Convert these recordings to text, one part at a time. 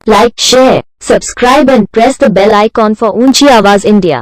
like, share, subscribe and press the bell icon for Unchi Awaz India.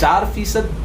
4%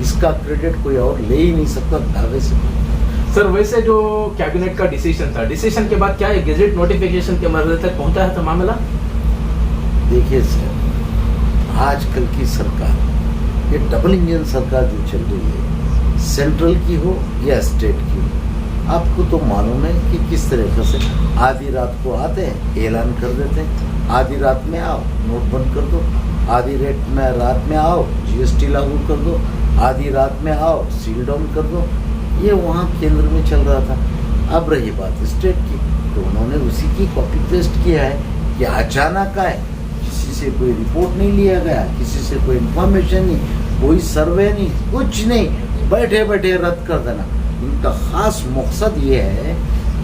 اس کا credit کوئی اور لے ہی نہیں سکتا دعوے سے. سر ویسے جو کیبنٹ کا ڈیسیشن تھا، ڈیسیشن کے بعد کیا گیزٹ نوٹیفیکیشن کے مرحلے تک پہنچا ہے تو معاملہ؟ دیکھیے سر، آج کل کی سرکار، یہ ڈبل انجن سرکار جو چل رہی ہے، سینٹرل کی ہو یا اسٹیٹ کی ہو، آپ کو تو معلوم ہے کہ کس طریقے سے آدھی رات کو آتے ہیں، اعلان کر دیتے ہیں آدھی رات میں آؤ نوٹ بند کر دو، آدھی رات میں آؤ جی ایس ٹی لاگو کر دو، آدھی رات میں آؤ سیل ڈاؤن کر دو. یہ وہاں کیندر میں چل رہا تھا. اب رہی بات اسٹیٹ کی، تو انہوں نے اسی کی کاپی پیسٹ کیا ہے کہ اچانک آئے، کسی سے کوئی رپورٹ نہیں لیا گیا، کسی سے کوئی انفارمیشن نہیں، کوئی سروے نہیں، کچھ نہیں، بیٹھے بیٹھے رد کر دینا. ان کا خاص مقصد یہ ہے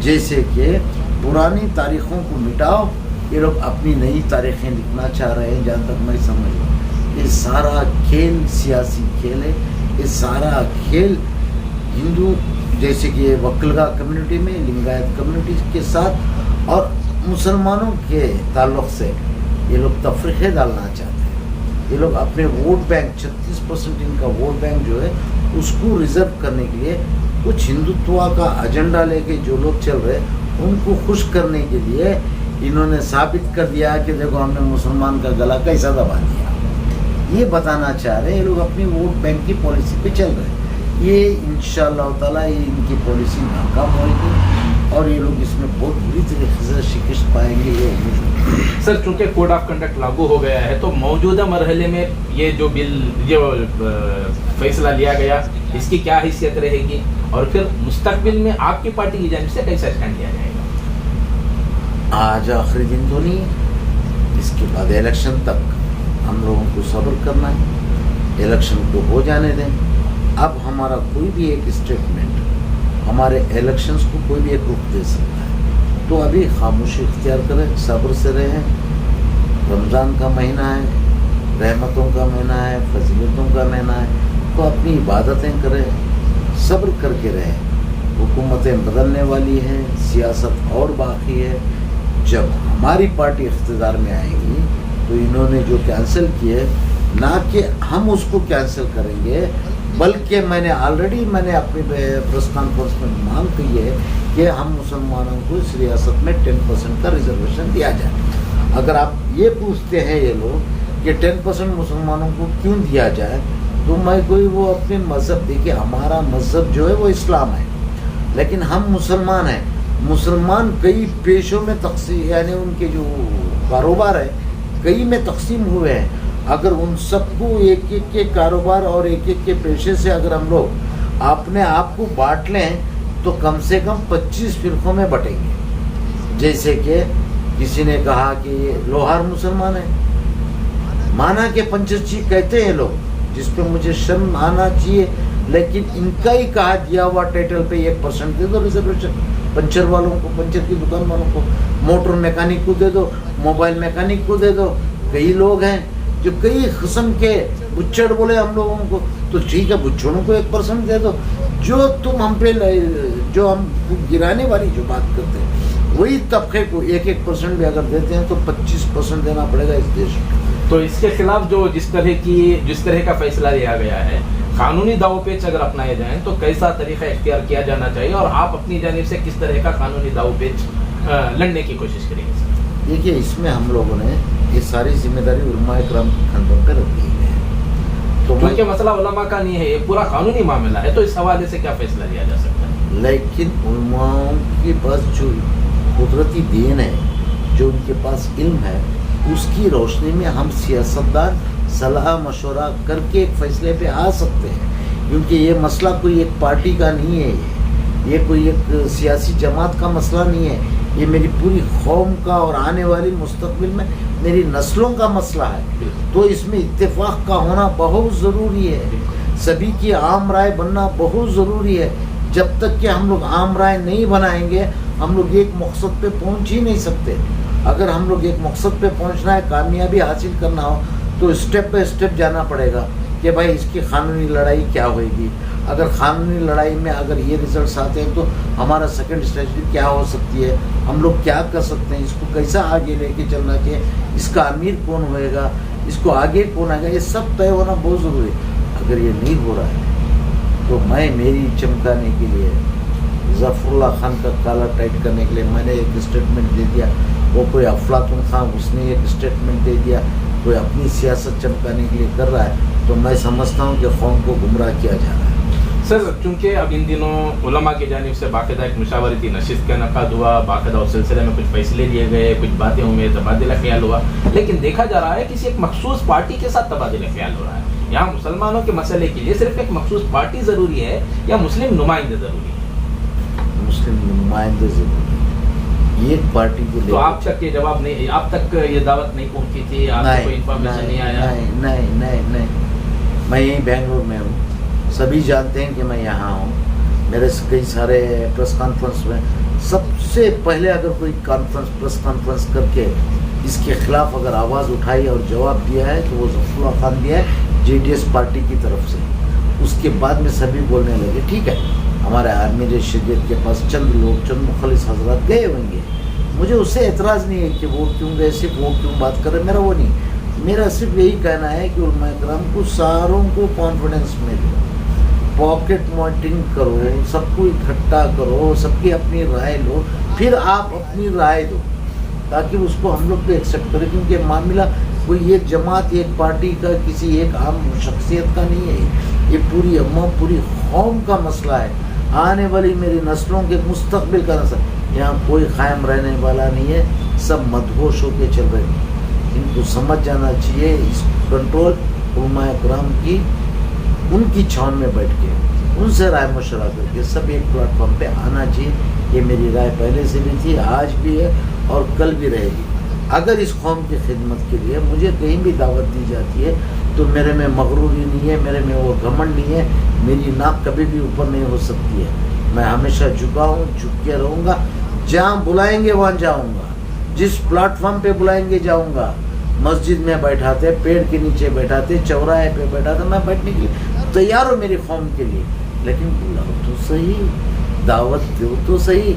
جیسے کہ پرانی تاریخوں کو مٹاؤ، یہ لوگ اپنی نئی تاریخیں لکھنا چاہ رہے ہیں. جہاں تک میں سمجھ، یہ سارا کھیل سیاسی کھیل ہے. یہ سارا کھیل ہندو جیسے کہ وکلگا کمیونٹی میں، لنگایت کمیونٹی کے ساتھ اور مسلمانوں کے تعلق سے یہ لوگ تفریقے ڈالنا چاہتے ہیں. یہ لوگ اپنے ووٹ بینک 36% ان کا ووٹ بینک جو ہے اس کو ریزرو کرنے کے لیے کچھ ہندوتوا کا ایجنڈا لے کے جو لوگ چل رہے ان کو خوش کرنے کے لیے انہوں نے ثابت کر دیا کہ دیکھو ہم نے مسلمان کا گلا کیسا دبا دیا. یہ بتانا چاہ رہے ہیں. یہ لوگ اپنی ووٹ بینک کی پالیسی پہ چل رہے ہیں. یہ انشاءاللہ تعالیٰ یہ ان کی پالیسی ناکام ہوئے گی اور یہ لوگ اس میں بہت بری طریقے سے شکست پائیں گے. یہ سر چونکہ کوڈ آف کنڈکٹ لاگو ہو گیا ہے تو موجودہ مرحلے میں یہ جو بل، جو فیصلہ لیا گیا، اس کی کیا حیثیت رہے گی اور پھر مستقبل میں آپ کی پارٹی کی جانب سے کیسا اسٹینڈ لیا جائے گا؟ آج آخری دن تو نہیں، اس کے بعد الیکشن تک ہم لوگوں کو صبر کرنا ہے. الیکشن کو ہو جانے دیں. اب ہمارا کوئی بھی ایک اسٹیٹمنٹ ہمارے الیکشنز کو کوئی بھی ایک رخ دے سکتا ہے. تو ابھی خاموشی اختیار کریں، صبر سے رہیں. رمضان کا مہینہ ہے، رحمتوں کا مہینہ ہے، فضیلتوں کا مہینہ ہے، تو اپنی عبادتیں کریں، صبر کر کے رہیں. حکومتیں بدلنے والی ہیں، سیاست اور باقی ہے. جب ہماری پارٹی اقتدار میں آئے گی تو انہوں نے جو کینسل کیے، نہ کہ ہم اس کو کینسل کریں گے، بلکہ میں نے اپنی پریس کانفرنس میں مانگ کی ہے کہ ہم مسلمانوں کو اس ریاست میں 10% کا ریزرویشن دیا جائے. اگر آپ یہ پوچھتے ہیں یہ لوگ کہ 10% مسلمانوں کو کیوں دیا جائے، تو میں کوئی وہ اپنے مذہب، دیکھیے ہمارا مذہب جو ہے وہ اسلام ہے، لیکن ہم مسلمان ہیں. مسلمان کئی پیشوں میں تقسیم، یعنی ان کے جو کاروبار ہے کئی میں تقسیم ہوئے ہیں. اگر ان سب کو ایک ایک کے کاروبار اور ایک ایک کے پیشے سے اگر ہم لوگ اپنے آپ کو بانٹ لیں تو کم سے کم 25 فرقوں میں بٹیں گے. جیسے کہ کسی نے کہا کہ یہ لوہار مسلمان ہے، مانا کہ پنچرچی کہتے ہیں لوگ، جس پہ مجھے شرم آنا چاہیے، لیکن ان کا ہی کہا دیا ہوا ٹائٹل پہ 1% دے دو ریزرویشن. پنچر والوں کو، پنچر کی دکان والوں کو، موٹر میکینک کو دے دو، موبائل میکینک کو دے دو. کئی لوگ ہیں جو کئی قسم کے بچڑ بولے ہم لوگوں کو، تو ٹھیک ہے بچڑوں کو 1% دے دو. جو تم ہم پہ، جو ہم گرانے والی جو بات کرتے ہیں، وہی طبقے کو 1% بھی اگر دیتے ہیں تو 25% دینا پڑے گا اس دیش میں. تو اس کے خلاف جو جس طرح کا فیصلہ لیا گیا ہے، قانونی داؤ پیچ اگر اپنائے جائیں تو کیسا طریقہ اختیار کیا جانا چاہیے اور آپ اپنی جانب سے کس طرح کا قانونی داؤ پیچ لڑنے کی کوشش کریں گے؟ دیکھیے اس میں ہم لوگوں نے یہ ساری ذمہ داری علماء کرام کے کندھوں پہ رکھ دی ہے. تو کیونکہ مسئلہ علماء کا نہیں ہے، یہ پورا قانونی معاملہ ہے، تو اس حوالے سے کیا فیصلہ لیا جا سکتا ہے؟ لیکن علماء کے پاس جو قدرتی دین ہے، جو ان کے پاس علم ہے، اس کی روشنی میں ہم سیاستدان صلاح مشورہ کر کے ایک فیصلے پہ آ سکتے ہیں. کیونکہ یہ مسئلہ کوئی ایک پارٹی کا نہیں ہے، یہ کوئی ایک سیاسی جماعت کا مسئلہ نہیں ہے، یہ میری پوری قوم کا اور آنے والی مستقبل میں میری نسلوں کا مسئلہ ہے. تو اس میں اتفاق کا ہونا بہت ضروری ہے، سبھی کی عام رائے بننا بہت ضروری ہے. جب تک کہ ہم لوگ عام رائے نہیں بنائیں گے ہم لوگ ایک مقصد پہ پہنچ ہی نہیں سکتے. اگر ہم لوگ ایک مقصد پہ پہنچنا ہے، کامیابی حاصل کرنا ہو، تو اسٹیپ بائی اسٹیپ جانا پڑے گا کہ بھائی اس کی قانونی لڑائی کیا ہوئے گی. اگر قانونی لڑائی میں اگر یہ ریزلٹس آتے ہیں تو ہمارا سیکنڈ اسٹریٹجی کیا ہو سکتی ہے، ہم لوگ کیا کر سکتے ہیں، اس کو کیسا آگے لے کے چلنا چاہیے، اس کا امیر کون ہوئے گا، اس کو آگے کون آئے گا، یہ سب طے ہونا بہت ضروری ہے. اگر یہ نہیں ہو رہا ہے تو میں میری چمکانے کے لیے ظفر اللہ خان کا کالا ٹائٹ کرنے کے لیے میں نے ایک اسٹیٹمنٹ دے دیا، وہ کوئی افلاطون خان اس نے ایک اسٹیٹمنٹ دے دیا، کوئی اپنی سیاست چمکانے کے لیے کر رہا ہے، تو میں سمجھتا ہوں کہ قوم کو گمراہ کیا جا رہا ہے۔ سر چونکہ اب ان دنوں علماء کی جانب سے باقاعدہ ایک مشاورتی نشست کا انعقاد ہوا، باقاعدہ اس سلسلے میں کچھ فیصلے لیے گئے، کچھ باتیں ہوئیں، تبادلہ خیال ہوا، لیکن دیکھا جا رہا ہے کسی ایک مخصوص پارٹی کے ساتھ تبادلہ خیال ہو رہا ہے۔ یہاں مسلمانوں کے مسئلے کے لیے صرف ایک مخصوص پارٹی ضروری ہے یا مسلم نمائندے ضروری ہے؟ مسلم نمائندے ضروری ہے، ایک پارٹی کے لیے۔ تو آپ تک یہ جواب نہیں، آپ تک یہ دعوت نہیں پہنچی تھی، آپ کو کوئی انفارمیشن نہیں آیا؟ نہیں، میں یہیں بنگلور میں ہوں، سبھی جانتے ہیں کہ میں یہاں ہوں، میرے کئی سارے پریس کانفرنس میں سب سے پہلے اگر کوئی پریس کانفرنس کر کے اس کے خلاف اگر آواز اٹھائی اور جواب دیا ہے تو وہ ظفر اللہ خان دیا ہے JDS پارٹی کی طرف سے۔ اس کے بعد میں سبھی بولنے لگے ٹھیک ہے، ہمارے امیر شریعت کے پاس چند لوگ، چند مخلص حضرات گئے ہوں گے، مجھے اس سے اعتراض نہیں ہے کہ وہ کیوں گئے، صرف وہ کیوں بات کر رہے، میرا وہ نہیں، میرا صرف یہی کہنا ہے کہ علماء کرام کو ساروں کو کانفیڈنس میں دو، پاکٹ مانیٹرنگ کرو، سب کو اکٹھا کرو، سب کی اپنی رائے لو، پھر آپ اپنی رائے دو تاکہ اس کو ہم لوگ بھی ایکسیپٹ کریں، کیونکہ معاملہ کوئی ایک جماعت، ایک پارٹی کا، کسی ایک عام شخصیت کا نہیں ہے، یہ پوری امہ، پوری قوم کا مسئلہ ہے، آنے والی میری نسلوں کے مستقبل کا مسئلہ۔ یہاں کوئی قائم رہنے والا نہیں ہے، سب مدہوش ہو کے چل رہے ہیں، ان کو سمجھ جانا چاہیے، اس کنٹرول علماء کرام کی، ان کی چھاؤں میں بیٹھ کے ان سے رائے مشورہ کر کے سب ایک پلیٹ فارم پہ آنا چاہیے۔ یہ میری رائے پہلے سے بھی تھی، آج بھی ہے اور کل بھی رہے گی۔ اگر اس قوم کی خدمت کے لیے مجھے کہیں بھی دعوت دی جاتی ہے تو میرے میں مغروری نہیں ہے، میرے میں وہ گھمنڈ نہیں ہے، میری ناک کبھی بھی اوپر نہیں ہو سکتی ہے، میں ہمیشہ جھکا ہوں، جھک کے رہوں گا، جہاں بلائیں گے وہاں جاؤں گا، جس پلیٹ فارم پہ بلائیں گے جاؤں گا، مسجد میں بیٹھاتے، پیڑ کے نیچے بیٹھاتے، چوراہے پہ بیٹھاتے، میں بیٹھنے کے لیے تیار ہوں میری قوم کے لیے، لیکن بلاؤ تو صحیح، دعوت دو تو صحیح۔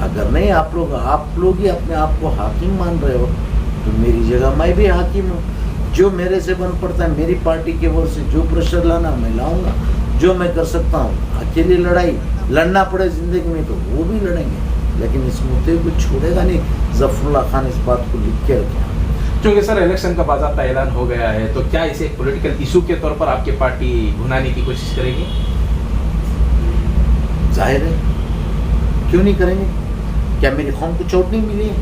اگر نہیں آپ لوگ ہی اپنے آپ کو حاکم مان رہے ہو تو میری جگہ میں بھی حاکم ہوں، جو میرے سے بن پڑتا ہے میری پارٹی کے وہ سے جو پریشر لانا میں لاؤں گا، جو میں کر سکتا ہوں، اکیلی لڑائی لڑنا پڑے زندگی میں تو وہ بھی لڑیں گے، لیکن اس مدعے کو چھوڑے گا نہیں۔ ظفر اللہ خان اس بات کو لکھ کے رکھے۔ چونکہ سر الیکشن کا باضابطہ اعلان ہو گیا ہے تو کیا اسے پولیٹیکل ایشو کے طور پر آپ کی پارٹی بھنانے کی کوشش کرے گی؟ ظاہر ہے، کیوں نہیں کریں گے؟ کیا میری قوم کو چوٹ نہیں ملی ہے؟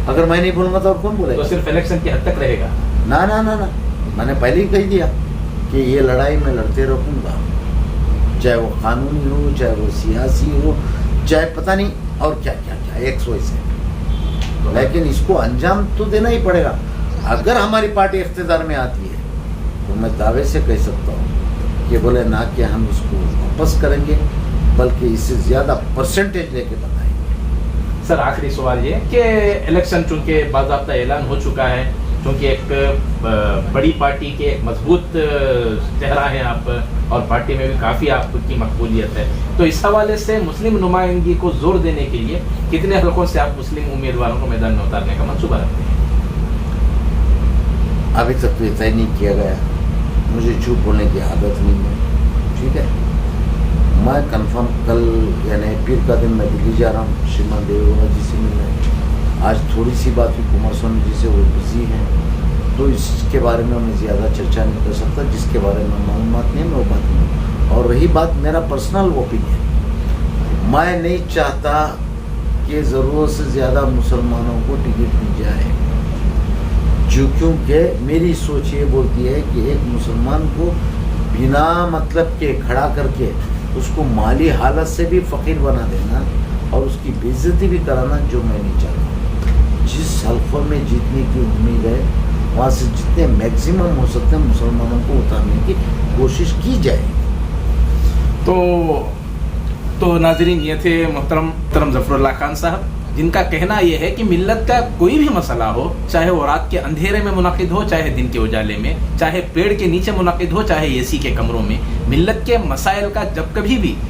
اگر میں نہیں بولوں گا تو اور کون بولے گا؟ تو صرف الیکشن کی حد تک رہے گا؟ نہ، میں نے پہلے ہی کہہ دیا کہ یہ لڑائی میں لڑتے رہوں گا، چاہے وہ قانونی ہو، چاہے وہ سیاسی ہو، چاہے پتہ نہیں اور کیا ایکس وائی سے، لیکن اس کو انجام تو دینا ہی پڑے گا۔ اگر ہماری پارٹی اقتدار میں آتی ہے تو میں دعوے سے کہہ سکتا ہوں کہ بولے نہ کہ ہم اس کو واپس کریں گے، بلکہ اس سے زیادہ پرسنٹیج لے کے بتائیں گے۔ سر آخری سوال یہ کہ الیکشن چونکہ باضابطہ اعلان ہو چکا ہے، چونکہ ایک بڑی پارٹی کے ایک مضبوط چہرہ ہیں آپ، اور پارٹی میں بھی کافی آپ کی مقبولیت ہے، تو اس حوالے سے مسلم نمائندگی کو زور دینے کے لیے کتنے حلقوں سے آپ مسلم امیدواروں کو میدان میں اتارنے کا منصوبہ رکھتے ہیں؟ ابھی تک تو یہ طے نہیں کیا گیا، مجھے جھوٹ بولنے کی عادت نہیں ہے، ٹھیک ہے؟ میں کنفرم کل یعنی پیر کا دن میں دلی جا رہا ہوں شریمان دیوگوڑا جی سے ملنے۔ آج تھوڑی سی بات ہوئی کمار سوامی جی سے، وہ بزی ہیں تو اس کے بارے میں زیادہ چرچا نہیں کر سکتا، جس کے بارے میں معلومات نہیں میں وہ بات نہیں۔ اور رہی بات میرا پرسنل اوپینین، میں نہیں چاہتا کہ ضرورت سے زیادہ مسلمانوں کو ٹکٹ دی جائے، جو کیونکہ میری سوچ یہ بولتی ہے کہ ایک مسلمان کو بنا مطلب کے کھڑا کر کے اس کو مالی حالت سے بھی فقیر بنا دینا اور اس کی بے عزتی بھی کرانا، جو میں نہیں چاہتا۔ جس حلقوں میں جیتنے کی امید ہے وہاں سے جتنے میکسیمم ہو سکتے ہیں مسلمانوں کو اتارنے کی کوشش کی جائے۔ تو ناظرین، یہ تھے محترم ظفر اللہ خان صاحب، جن کا کہنا یہ ہے کہ ملت کا کوئی بھی مسئلہ ہو، چاہے وہ رات کے اندھیرے میں منعقد ہو، چاہے دن کے اجالے میں، چاہے پیڑ کے نیچے منعقد ہو، چاہے اے سی کے کمروں میں، ملت کے مسائل کا جب کبھی بھی